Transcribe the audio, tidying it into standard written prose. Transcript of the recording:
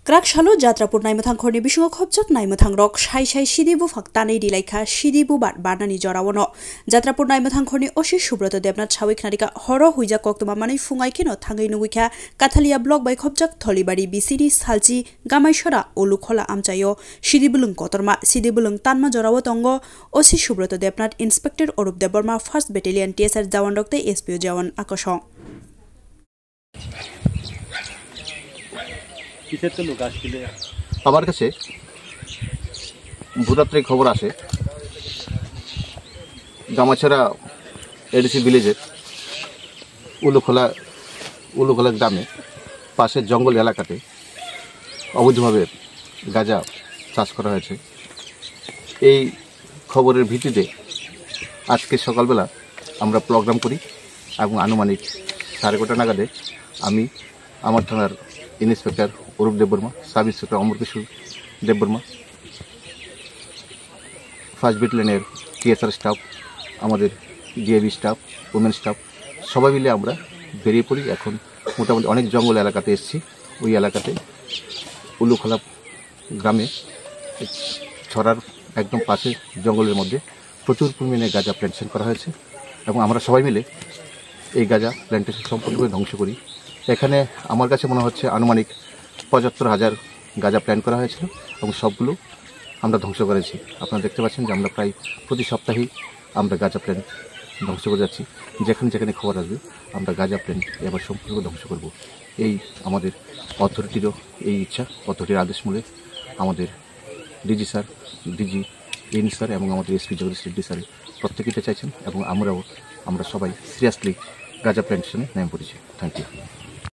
Krakshalo Jatrapur Naimathang Khorni Bishuo Khopchak Naimathang Rok Shai Sidibu Faktani Dilaikha Sidibu Barnani Jorawono Jatrapur Naimathang Khorni Oshi Subroto Debnat Chawik Narika Horo Huija Koktuma Mani Fungai Kino Thangai Nuwikha Kathalia Block by Khopchak Tholibari BCD Salchi Gamaishora Olukhola Amchayo Sidibulung Kotorma Sidibulung Tanma Jorawo Tongo Oshi Subroto Debnat Inspector Orup Deborma 1st Battalion TSR Jawan Dokte SPO Jawan Akosho আমার কাছে ভূতাত্ত্বিক খবর আসে গামাছড়া ADC ভিলেজের Ulukhola গ্রামে পাশের জঙ্গল এলাকাতে অবৈধভাবে গাঁজা চাষ করা হয়েছে। এই খবরের ভিত্তিতে আজকে সকালবেলা আমরা প্রোগ্রাম করি এবং আনুমানিক 11:30 নাগাদে আমি আমার থানার inspector Arup Debbarma, sub inspector Amar Kishore Debbarma, 1st ব্যাটালিয়নের টিএসআর স্টাফ, আমাদের ডিএবি স্টাফ, ওমেন স্টাফ সবাই মিলে আমরা বেরিয়ে পড়ি। এখন মোটামুটি অনেক জঙ্গল এলাকাতে এসেছি। ওই এলাকাতে উলুখোলা গ্রামে ছড়ার একদম পাশে জঙ্গলের মধ্যে প্রচুর পরিমাণে গাঁজা প্ল্যান্টেশন করা হয়েছে এবং আমরা সবাই মিলে এই গাঁজা প্ল্যান্টেশন সম্পূর্ণভাবে ধ্বংস করি। এখানে আমার কাছে মনে হচ্ছে আনুমানিক 75,000 গাঁজা প্ল্যান করা হয়েছিল এবং সবগুলো আমরা ধ্বংস করেছি। আপনারা দেখতে পাচ্ছেন যে আমরা প্রায় প্রতি সপ্তাহেই আমরা গাঁজা প্ল্যান ধ্বংস করে যাচ্ছি। যেখানে যেখানে খবর আসবে আমরা গাঁজা প্ল্যান এবার সম্পূর্ণ ধ্বংস করব। এই আমাদের অথরিটিরও এই ইচ্ছা, অথরিটির আদেশ মূলে আমাদের DG sir, DG N sir এবং আমাদের এসপি জগদীশ রেড্ডি স্যার প্রত্যেকেই চাইছেন এবং আমরা সবাই সিরিয়াসলি গাঁজা প্ল্যান্টেশনে নেমে পড়েছি। Thank you.